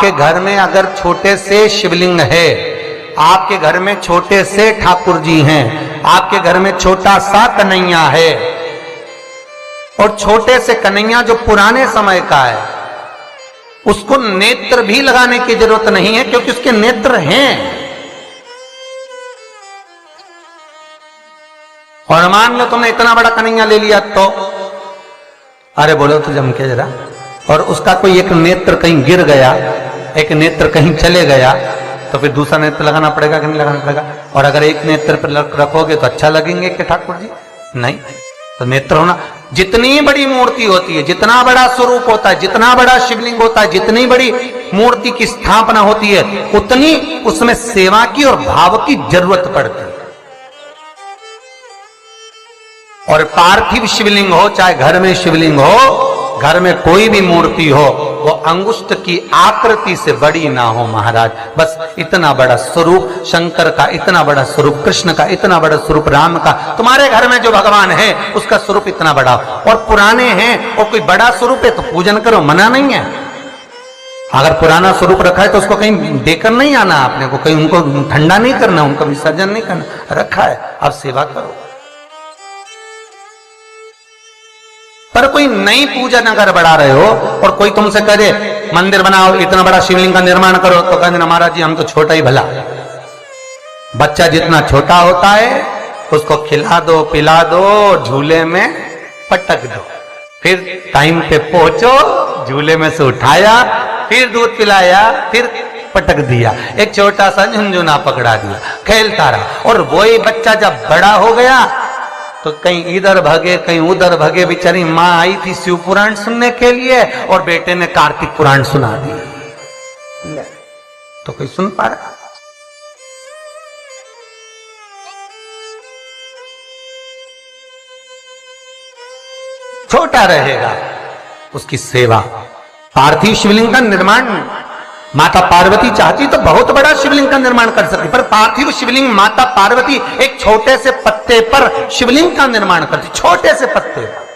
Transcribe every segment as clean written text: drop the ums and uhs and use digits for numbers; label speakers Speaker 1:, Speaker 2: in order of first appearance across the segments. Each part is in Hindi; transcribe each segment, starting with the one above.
Speaker 1: आपके घर में अगर छोटे से शिवलिंग है, आपके घर में छोटे से ठाकुर जी हैं, आपके घर में छोटा सा कन्हैया है, और छोटे से कन्हैया जो पुराने समय का है, उसको नेत्र भी लगाने की जरूरत नहीं है, क्योंकि उसके नेत्र हैं। और मान लो तुमने इतना बड़ा कन्हैया ले लिया तो, अरे बोलो तो जम के जरा, और उसका कोई एक नेत्र कहीं गिर गया, एक नेत्र कहीं चले गया, तो फिर दूसरा नेत्र लगाना पड़ेगा कि नहीं लगाना पड़ेगा? और अगर एक नेत्र पर रखोगे तो अच्छा लगेंगे कि ठाकुर जी? नहीं। तो नेत्र होना, जितनी बड़ी मूर्ति होती है, जितना बड़ा स्वरूप होता है, जितना बड़ा शिवलिंग होता है, जितनी बड़ी मूर्ति की स्थापना होती है, उतनी उसमें सेवा की और भाव की जरूरत पड़ती है। और पार्थिव शिवलिंग हो, चाहे घर में शिवलिंग हो, घर में कोई भी मूर्ति हो, वो अंगुष्ठ की आकृति से बड़ी ना हो महाराज। बस इतना बड़ा स्वरूप शंकर का, इतना बड़ा स्वरूप कृष्ण का, इतना बड़ा स्वरूप राम का, तुम्हारे घर में जो भगवान है उसका स्वरूप इतना बड़ा। और पुराने हैं और कोई बड़ा स्वरूप है तो पूजन करो, मना नहीं है। अगर पुराना स्वरूप रखा है तो उसको कहीं देकर नहीं आना आपने को, कहीं उनको ठंडा नहीं करना, उनका विसर्जन नहीं करना, रखा है आप सेवा करो। पर कोई नई पूजन अगर बढ़ा रहे हो और कोई तुमसे करे मंदिर बनाओ, इतना बड़ा शिवलिंग का निर्माण करो, तो कहते ना महाराज जी हम तो छोटा ही भला। बच्चा जितना छोटा होता है उसको खिला दो, पिला दो, झूले में पटक दो, फिर टाइम पे पहुंचो, झूले में से उठाया, फिर दूध पिलाया, फिर पटक दिया, एक छोटा सा झुनझुना पकड़ा दिया, खेलता रहा। और वही बच्चा जब बड़ा हो गया तो कहीं इधर भगे कहीं उधर भगे, बेचारी माँ आई थी शिव पुराण सुनने के लिए और बेटे ने कार्तिक पुराण सुना दिया, तो कोई सुन पा रहा? छोटा रहेगा उसकी सेवा। पार्थिव शिवलिंग का निर्माण माता पार्वती चाहती तो बहुत बड़ा शिवलिंग का निर्माण कर सकती, पर पार्थिव शिवलिंग माता पार्वती एक छोटे से पत्ते पर शिवलिंग का निर्माण करती, छोटे से पत्ते पर।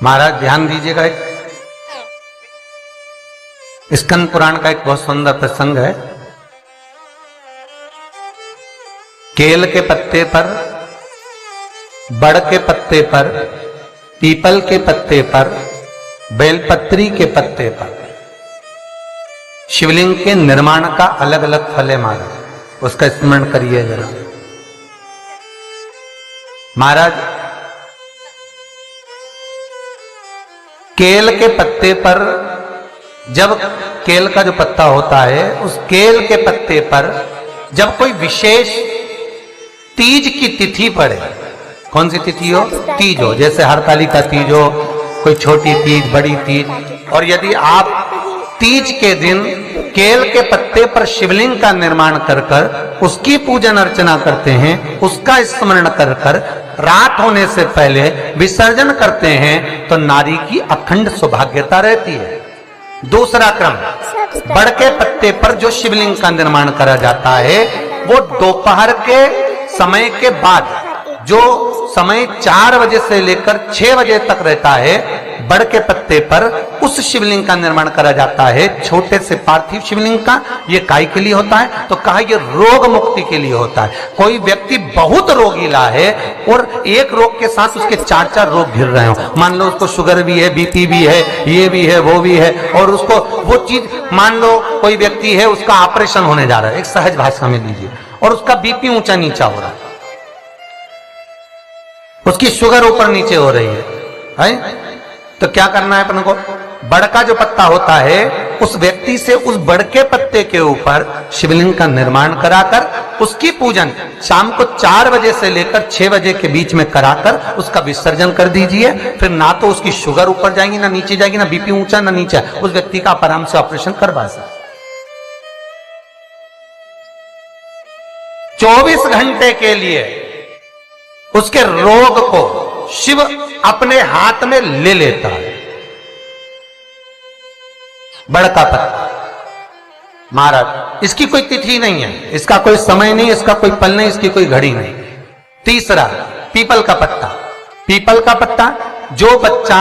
Speaker 1: महाराज ध्यान दीजिएगा, स्कंद पुराण का एक बहुत सुंदर प्रसंग है। केल के पत्ते पर, बड़ के पत्ते पर, पीपल के पत्ते पर, बेलपत्री के पत्ते पर शिवलिंग के निर्माण का अलग अलग फल है महाराज, उसका स्मरण करिए जरा। महाराज केल के पत्ते पर, जब केल का जो पत्ता होता है उस केल के पत्ते पर जब कोई विशेष तीज की तिथि पड़े, कौन सी तिथि हो? तीज हो, जैसे हरतालिका तीज हो, कोई छोटी तीज, बड़ी तीज, और यदि आप तीज के दिन केल के पत्ते पर शिवलिंग का निर्माण कर कर उसकी पूजन अर्चना करते हैं, उसका स्मरण कर कर रात होने से पहले विसर्जन करते हैं, तो नारी की अखंड सौभाग्यता रहती है। दूसरा क्रम, बड़ के पत्ते पर जो शिवलिंग का निर्माण करा जाता है वो दोपहर के समय के बाद, जो समय 4 बजे से लेकर 6 बजे तक रहता है, बड़ के पत्ते पर उस शिवलिंग का निर्माण करा जाता है, छोटे से पार्थिव शिवलिंग का। ये काय के लिए होता है? तो कहा ये रोग मुक्ति के लिए होता है। कोई व्यक्ति बहुत रोगीला है और एक रोग के साथ उसके 4-4 रोग घिर रहे हो, मान लो उसको शुगर भी है, बीपी भी है, ये भी है, वो भी है, और उसको वो चीज, मान लो कोई व्यक्ति है उसका ऑपरेशन होने जा रहा है, एक सहज भाषा में लीजिए, और उसका बीपी ऊंचा नीचा हो रहा है, उसकी शुगर ऊपर नीचे हो रही है, तो क्या करना है अपन को? बड़ का जो पत्ता होता है उस व्यक्ति से उस बड़ के पत्ते के ऊपर शिवलिंग का निर्माण कराकर उसकी पूजन शाम को 4 बजे से लेकर 6 बजे के बीच में कराकर उसका विसर्जन कर दीजिए। फिर ना तो उसकी शुगर ऊपर जाएगी ना नीचे जाएगी, ना बीपी ऊंचा ना नीचा, उस व्यक्ति का आप आराम से ऑपरेशन करवा सकते। 24 घंटे के लिए उसके रोग को शिव अपने हाथ में ले लेता है। बड़का पत्ता महाराज, इसकी कोई तिथि नहीं है, इसका कोई समय नहीं, इसका कोई पल नहीं, इसकी कोई घड़ी नहीं, तीसरा, पीपल का पत्ता। पीपल का पत्ता, जो बच्चा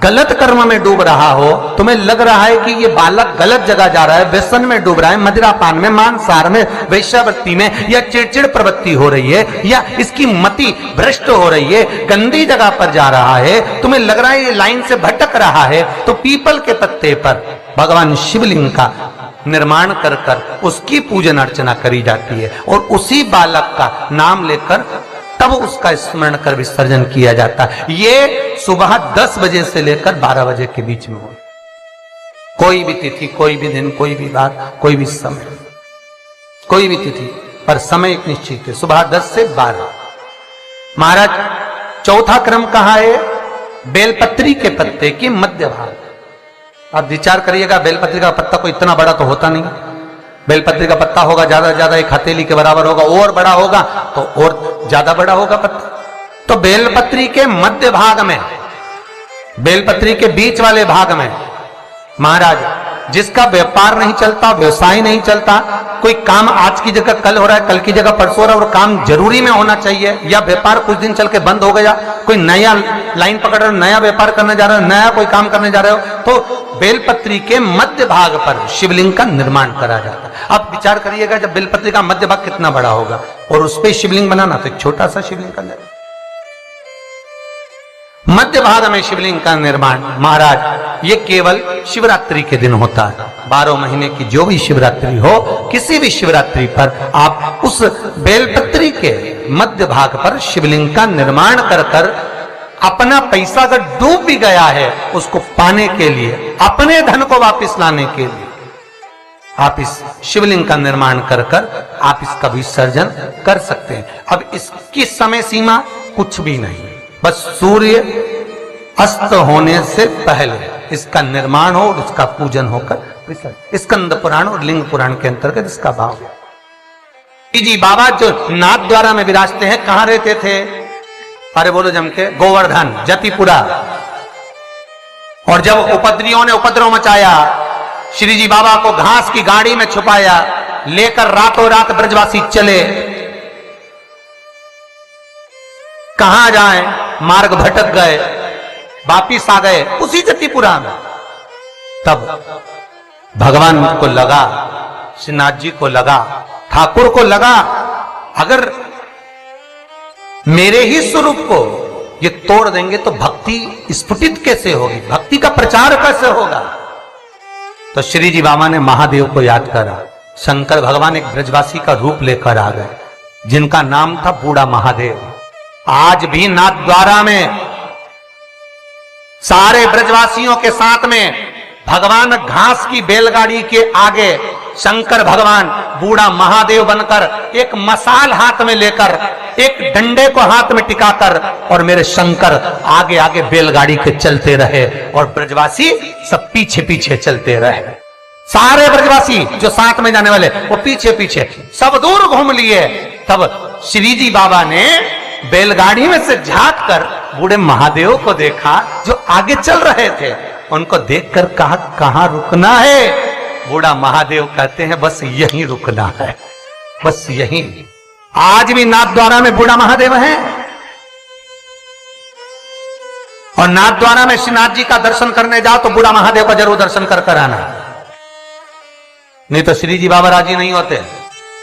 Speaker 1: गलत कर्म में डूब रहा हो, तुम्हें लग रहा है कि ये बालक गलत जगह जा रहा है, व्यसन में डूब रहा है, मदिरापान में, मांसाहार में, वेश्यावृत्ति में, या चिड़चिड़ प्रवृत्ति हो रही है, या इसकी मति भ्रष्ट हो रही है, गंदी जगह पर जा रहा है, तुम्हें लग रहा है ये लाइन से भटक रहा है, तो पीपल के पत्ते पर भगवान शिवलिंग का निर्माण कर कर उसकी पूजन अर्चना करी जाती है, और उसी बालक का नाम लेकर तब उसका स्मरण कर विसर्जन किया जाता है। ये सुबह 10 बजे से लेकर 12 बजे के बीच में हो। कोई भी तिथि, कोई भी दिन, कोई भी बात, कोई भी समय, कोई भी तिथि पर समय एक निश्चित है, सुबह 10 से 12। महाराज चौथा क्रम कहा है, बेलपत्री के पत्ते की मध्य भाग। आप विचार करिएगा, बेलपत्री का पत्ता कोई इतना बड़ा तो होता नहीं, बेलपत्री का पत्ता होगा ज्यादा ज्यादा एक हथेली के बराबर होगा, और बड़ा होगा तो और ज्यादा बड़ा होगा पत्ता। तो बेलपत्री के मध्य भाग में, बेलपत्री के बीच वाले भाग में महाराज, जिसका व्यापार नहीं चलता, व्यवसाय नहीं चलता, कोई काम आज की जगह कल हो रहा है, कल की जगह परसों हो रहा है, और काम जरूरी में होना चाहिए, या व्यापार कुछ दिन चल के बंद हो गया, कोई नया लाइन पकड़ रहे हो, नया व्यापार करने जा रहे हो, नया कोई काम करने जा रहे हो, तो बेलपत्री के मध्य भाग पर शिवलिंग का निर्माण करा जाता है। अब विचार करिएगा, जब बेलपत्री का मध्य भाग कितना बड़ा होगा, और उस पर शिवलिंग बनाना, तो एक छोटा सा शिवलिंग का निर्माण। मध्य भाग में शिवलिंग का निर्माण महाराज, ये केवल शिवरात्रि के दिन होता है। 12 महीने की जो भी शिवरात्रि हो, किसी भी शिवरात्रि पर आप उस बेलपत्री के मध्य भाग पर शिवलिंग का निर्माण कर कर अपना पैसा अगर डूब भी गया है, उसको पाने के लिए, अपने धन को वापस लाने के लिए आप इस शिवलिंग का निर्माण कर कर आप इसका विसर्जन कर सकते हैं। अब इसकी समय सीमा कुछ भी नहीं, बस सूर्य अस्त होने से पहले इसका निर्माण हो और इसका पूजन होकर स्कंद पुराण और लिंग पुराण के अंतर्गत इसका भाव है। जी बाबा जो नाथ द्वारा में विराजते हैं, कहां रहते थे? अरे बोलो जम के, गोवर्धन, जतिपुरा। और जब उपद्रवियों ने उपद्रव मचाया, श्री जी बाबा को घास की गाड़ी में छुपाया, लेकर रातों रात ब्रजवासी चले। कहां जाएं, मार्ग भटक गए, वापिस आ गए उसी जतिपुरा में। तब भगवान को लगा, श्रीनाथ जी को लगा, ठाकुर को लगा, अगर मेरे ही स्वरूप को ये तोड़ देंगे तो भक्ति स्फुटित कैसे होगी, भक्ति का प्रचार कैसे होगा? तो श्री जी बाबा ने महादेव को याद करा। शंकर भगवान एक ब्रजवासी का रूप लेकर आ गए, जिनका नाम था बूढ़ा महादेव। आज भी नाथ द्वारा में सारे ब्रजवासियों के साथ में भगवान घास की बैलगाड़ी के आगे शंकर भगवान बूढ़ा महादेव बनकर एक मसाल हाथ में लेकर, एक डंडे को हाथ में टिकाकर, और मेरे शंकर आगे आगे बैलगाड़ी के चलते रहे और ब्रजवासी सब पीछे पीछे चलते रहे। सारे ब्रजवासी जो साथ में जाने वाले वो पीछे पीछे सब दूर घूम लिए। तब श्री जी बाबा ने बैलगाड़ी में से झांक कर बूढ़े महादेव को देखा जो आगे चल रहे थे। उनको देखकर कहा, कहां रुकना है? बूढ़ा महादेव कहते हैं, बस यहीं रुकना है, बस यहीं। आज भी नाथ द्वारा में बूढ़ा महादेव है, और नाथ द्वारा में श्रीनाथ जी का दर्शन करने जाओ तो बूढ़ा महादेव का जरूर दर्शन कर कर आना, नहीं तो श्री जी बाबा राजी नहीं होते,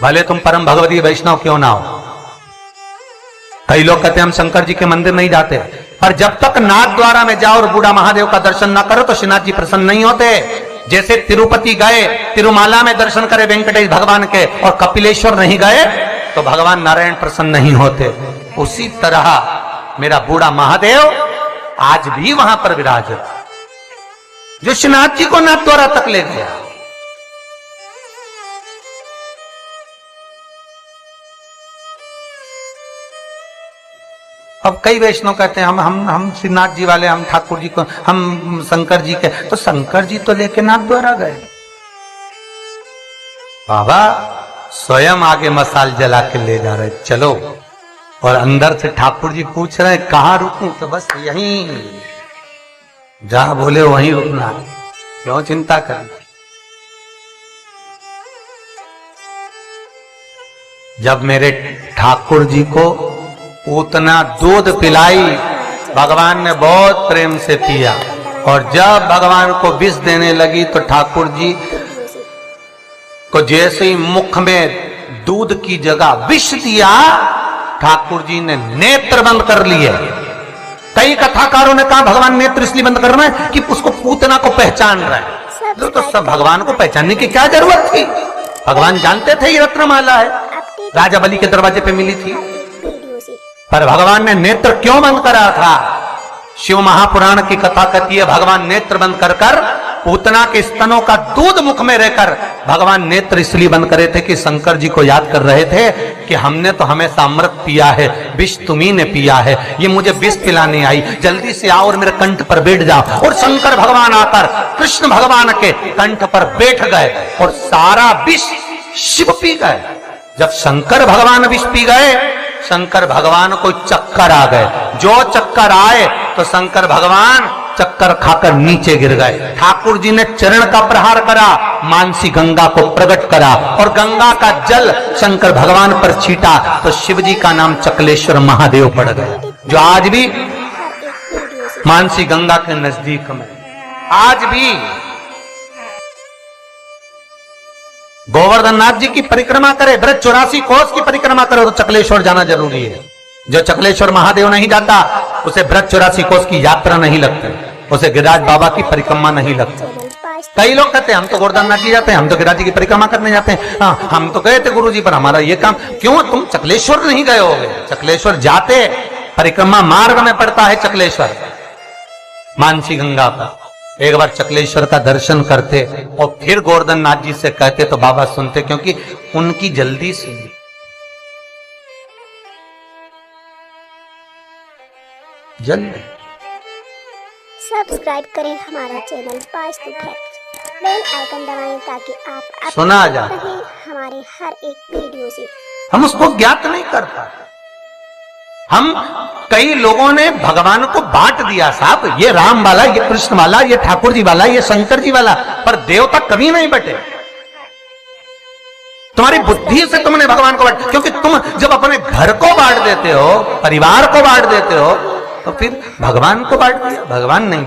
Speaker 1: भले तुम परम भगवती वैष्णव क्यों ना हो। कई लोग कहते हैं हम शंकर जी के मंदिर नहीं जाते, पर जब तक नाथ द्वारा में जाओ और बूढ़ा महादेव का दर्शन ना करो तो श्रीनाथ जी प्रसन्न नहीं होते। जैसे तिरुपति गए, तिरुमाला में दर्शन करे वेंकटेश भगवान के, और कपिलेश्वर नहीं गए तो भगवान नारायण प्रसन्न नहीं होते। उसी तरह मेरा बूढ़ा महादेव आज भी वहां पर विराज, जो श्रीनाथ जी को नाथ द्वारा तक ले गया। अब कई वैष्णव कहते हैं हम श्रीनाथ जी वाले, हम ठाकुर जी को, हम शंकर जी के, तो शंकर जी तो लेके नाथ द्वारा गए। बाबा स्वयं आगे मसाल जला के ले जा रहे, चलो। और अंदर से ठाकुर जी पूछ रहे हैं कहां रुकूं, तो बस यहीं, जहां बोले वहीं रुकना, क्यों चिंता करनी। जब मेरे ठाकुर जी को उतना दूध पिलाई, भगवान ने बहुत प्रेम से पिया। और जब भगवान को विष देने लगी तो ठाकुर जी को जैसे ही मुख में दूध की जगह विष दिया, ठाकुर जी ने नेत्र बंद कर लिए। कई कथाकारों ने कहा भगवान नेत्र इसलिए बंद कर रहे हैं कि उसको पूतना को पहचान रहा है। तो सब भगवान को पहचानने की क्या जरूरत थी? भगवान जानते थे ये रत्नमाला है, राजा बलि के दरवाजे पे मिली थी। पर भगवान ने नेत्र क्यों बंद करा था? शिव महापुराण की कथा कहती है भगवान नेत्र बंद कर कर पूतना के स्तनों का दूध मुख में रहकर भगवान नेत्र इसलिए बंद करे थे कि शंकर जी को याद कर रहे थे कि हमने तो हमेशा अमृत पिया है, विष तुम्ही ने पिया है, ये मुझे विष पिलाने आई, जल्दी से आओ और मेरे कंठ पर बैठ जाओ। और शंकर भगवान आकर कृष्ण भगवान के कंठ पर बैठ गए और सारा विष शिव पी गए। जब शंकर भगवान विष पी गए, शंकर भगवान को चक्कर आ गए। जो चक्कर आए तो शंकर भगवान चक्कर खाकर नीचे गिर गए। ठाकुर जी ने चरण का प्रहार करा, मानसी गंगा को प्रकट करा और गंगा का जल शंकर भगवान पर छीटा तो शिव जी का नाम चकलेश्वर महादेव पड़ गया, जो आज भी मानसी गंगा के नजदीक में। आज भी गोवर्धन नाथ जी की परिक्रमा करे, ब्रज 84 कोस की परिक्रमा करे तो चकलेश्वर जाना जरूरी है। जो चकलेश्वर महादेव नहीं जाता उसे ब्रज 84 कोस की यात्रा नहीं लगती, उसे गिरिराज बाबा की परिक्रमा नहीं लगती। कई लोग कहते हैं हम तो गोवर्धन नाथ जी जाते हैं, हम तो गिरिराज जी की परिक्रमा करने जाते हैं। हाँ, हम तो गए थे गुरु जी पर हमारा ये काम। क्यों तुम चकलेश्वर नहीं गए होगे? चकलेश्वर जाते, परिक्रमा मार्ग में पड़ता है चकलेश्वर मानसी गंगा का। एक बार चकलेश्वर का दर्शन करते और फिर गोवर्धन नाथ जी से कहते तो बाबा सुनते, क्योंकि उनकी जल्दी सुनी। जल्दी
Speaker 2: सब्सक्राइब करें हमारा channel Vastu facts, bell icon दबाएं ताकि आप
Speaker 1: सुना जा
Speaker 2: हमारे हर एक वीडियो से।
Speaker 1: हम उसको ज्ञात नहीं कर पाते। हम कई लोगों ने भगवान को बांट दिया, साहब ये राम वाला, ये कृष्ण वाला, ये ठाकुर जी वाला, ये शंकर जी वाला, पर देवता कभी नहीं बटे। तुम्हारी बुद्धि से तुमने भगवान को बांट, क्योंकि तुम जब अपने घर को बांट देते हो, परिवार को बांट देते हो, तो फिर भगवान को बांट दिया, भगवान नहीं।